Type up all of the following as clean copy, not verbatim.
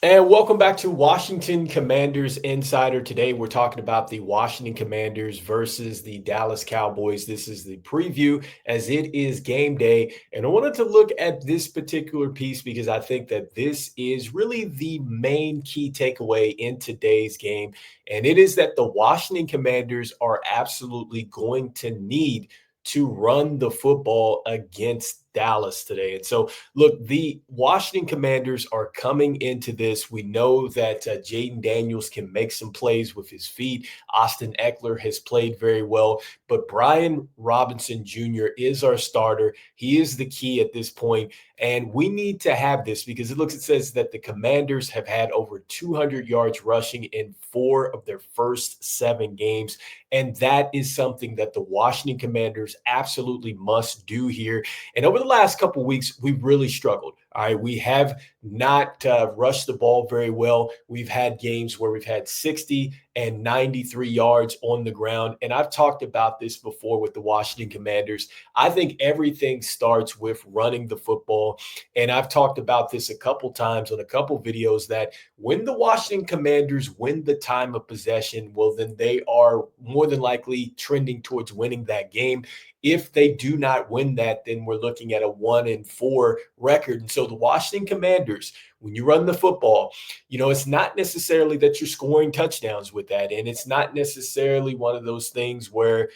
And welcome back to Washington Commanders Insider. Today we're talking about the Washington Commanders versus the Dallas Cowboys. This is the preview as it is game day. And I wanted to look at this particular piece because I think that this is really the main key takeaway in today's game. And it is that the Washington Commanders are absolutely going to need to run the football against Dallas today. And so look, the Washington Commanders are coming into this. We know that Jaden Daniels can make some plays with his feet. Austin Eckler has played very well, but Brian Robinson Jr. is our starter. He is the key at this point, and we need to have this because it says that the Commanders have had over 200 yards rushing in 4 of their first 7 games, and that is something that the Washington Commanders absolutely must do here. And over the last couple of weeks, we've really struggled. All right, we have not rushed the ball very well. We've had games where we've had 60 and 93 yards on the ground. And I've talked about this before with the Washington Commanders. I think everything starts with running the football. And I've talked about this a couple times on a couple videos that when the Washington Commanders win the time of possession, well, then they are more than likely trending towards winning that game. If they do not win that, then we're looking at a 1-4 record. And so the Washington Commanders, when you run the football, it's not necessarily that you're scoring touchdowns with that. And it's not necessarily one of those things where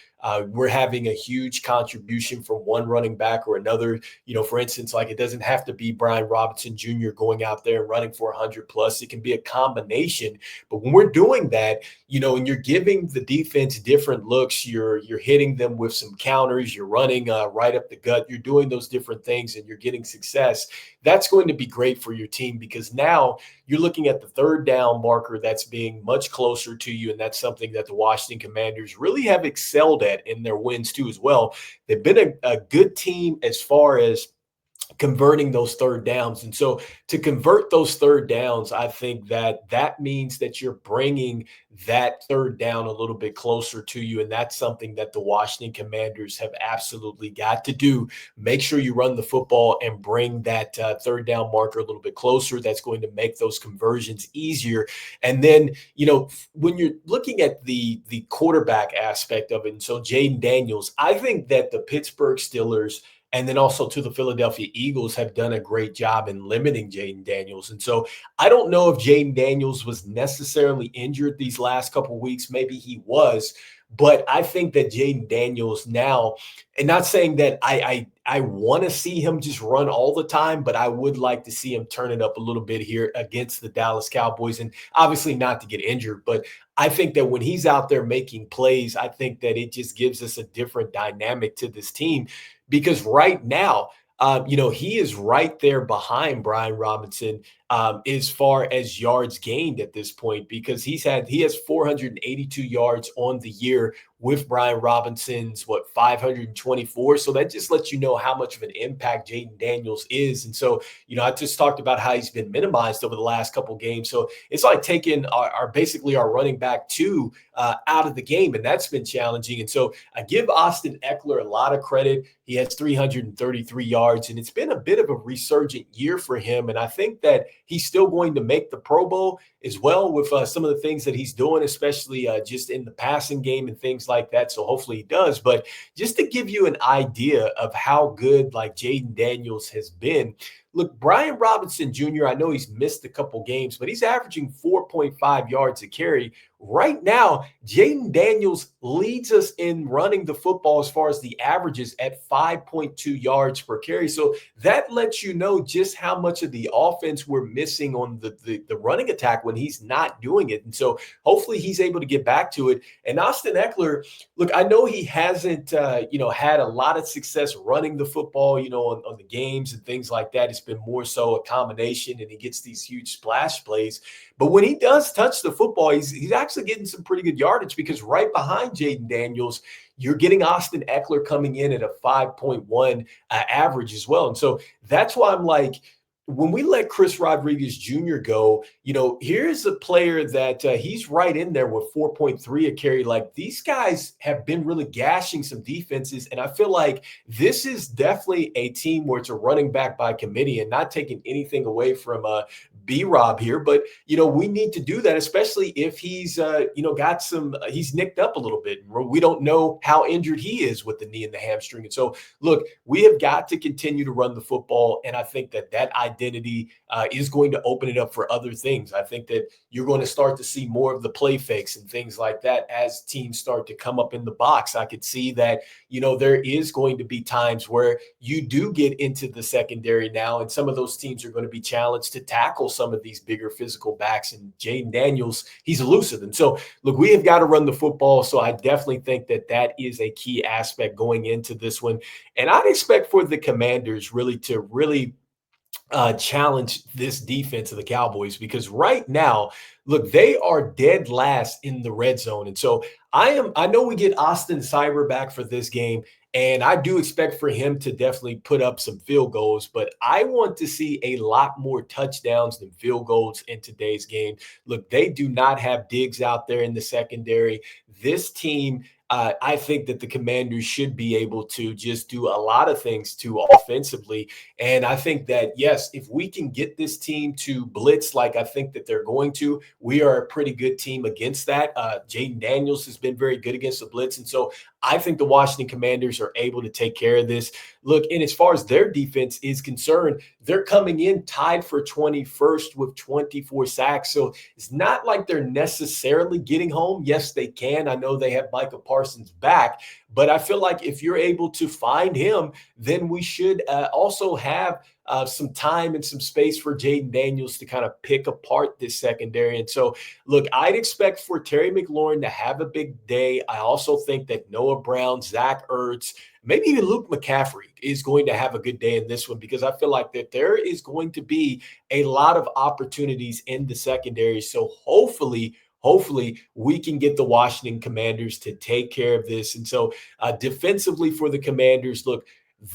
we're having a huge contribution from one running back or another. For instance, like it doesn't have to be Brian Robinson Jr. going out there and running for 100 plus. It can be a combination. But when we're doing that, and you're giving the defense different looks, you're hitting them with some counters, you're running right up the gut, you're doing those different things and you're getting success. That's going to be great for your team because now you're looking at the third down marker that's being much closer to you. And that's something that the Washington Commanders really have excelled at in their wins too as well. They've been a good team as far as converting those third downs. And so to convert those third downs, I think that means that you're bringing that third down a little bit closer to you. And that's something that the Washington Commanders have absolutely got to do. Make sure you run the football and bring that third down marker a little bit closer. That's going to make those conversions easier. And then, when you're looking at the quarterback aspect of it, and so Jaden Daniels, I think that the Pittsburgh Steelers and then also to the Philadelphia Eagles have done a great job in limiting Jaden Daniels. And so I don't know if Jaden Daniels was necessarily injured these last couple of weeks. Maybe he was. But I think that Jaden Daniels now, and not saying that I want to see him just run all the time, but I would like to see him turn it up a little bit here against the Dallas Cowboys. And obviously not to get injured, but I think that when he's out there making plays, I think that it just gives us a different dynamic to this team because right now, he is right there behind Brian Robinson as far as yards gained at this point because he has 482 yards on the year with Brian Robinson's 524. So that just lets you know how much of an impact Jaden Daniels is. And so, I just talked about how he's been minimized over the last couple of games. So it's like taking our basically our running back two out of the game, and that's been challenging. And so I give Austin Eckler a lot of credit. He has 333 yards, and it's been a bit of a resurgent year for him. And I think that he's still going to make the Pro Bowl as well with some of the things that he's doing, especially just in the passing game and things like that. So hopefully he does. But just to give you an idea of how good like Jaden Daniels has been, look, Brian Robinson Jr., I know he's missed a couple games, but he's averaging 4.5 yards a carry. Right now, Jaden Daniels leads us in running the football as far as the averages at 5.2 yards per carry. So that lets you know just how much of the offense we're missing on the running attack when he's not doing it. And so hopefully he's able to get back to it. And Austin Eckler, look, I know he hasn't, had a lot of success running the football, on the games and things like that. It's been more so a combination and he gets these huge splash plays. But when he does touch the football, he's actually getting some pretty good yardage because right behind Jaden Daniels, you're getting Austin Eckler coming in at a 5.1 average as well. And so that's why I'm like, when we let Chris Rodriguez Jr. go, here's a player that he's right in there with 4.3 a carry. Like these guys have been really gashing some defenses. And I feel like this is definitely a team where it's a running back by committee and not taking anything away from B-Rob here, but we need to do that, especially if he's got he's nicked up a little bit. We don't know how injured he is with the knee and the hamstring. And so, look, we have got to continue to run the football, and I think that identity is going to open it up for other things. I think that you're going to start to see more of the play fakes and things like that as teams start to come up in the box. I could see that there is going to be times where you do get into the secondary now, and some of those teams are going to be challenged to tackle some of these bigger physical backs. And Jaden Daniels, he's elusive. And so, look, we have got to run the football. So I definitely think that is a key aspect going into this one. And I'd expect for the Commanders really challenge this defense of the Cowboys, because right now, look, they are dead last in the red zone. And so I know we get Austin Cyber back for this game, and I do expect for him to definitely put up some field goals, but I want to see a lot more touchdowns than field goals in today's game. Look, they do not have Diggs out there in the secondary. This team, I think that the Commanders should be able to just do a lot of things to offensively. And I think that, yes, if we can get this team to blitz like I think that they're going to, we are a pretty good team against that. Jaden Daniels has been very good against the blitz. And so I think the Washington Commanders are able to take care of this. Look, and as far as their defense is concerned, they're coming in tied for 21st with 24 sacks. So it's not like they're necessarily getting home. Yes, they can. I know they have Micah Parsons back, but I feel like if you're able to find him, then we should also have some time and some space for Jaden Daniels to kind of pick apart this secondary. And so, look, I'd expect for Terry McLaurin to have a big day. I also think that Noah Brown, Zach Ertz, maybe even Luke McCaffrey is going to have a good day in this one, because I feel like that there is going to be a lot of opportunities in the secondary. So hopefully we can get the Washington Commanders to take care of this. And so defensively for the Commanders, look,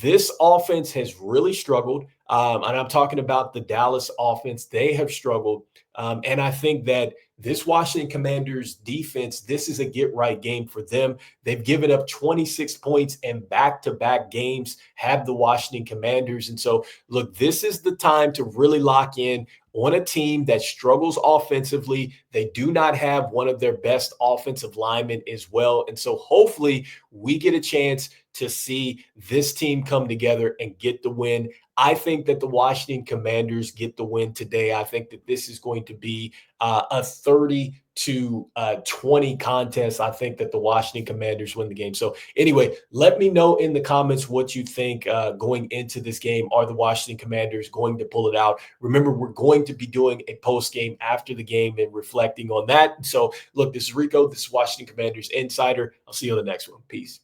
this offense has really struggled. And I'm talking about the Dallas offense. They have struggled. And I think that this Washington Commanders defense, this is a get right game for them. They've given up 26 points in back-to-back games, have the Washington Commanders. And so, look, this is the time to really lock in on a team that struggles offensively. They do not have one of their best offensive linemen as well. And so hopefully we get a chance to see this team come together and get the win. I think that the Washington Commanders get the win today. I think that this is going to be a 30-20 contest. I think that the Washington Commanders win the game. So anyway, let me know in the comments what you think going into this game. Are the Washington Commanders going to pull it out? Remember, we're going to be doing a post game after the game and reflecting on that. So look, this is Rico. This is Washington Commanders Insider. I'll see you on the next one. Peace.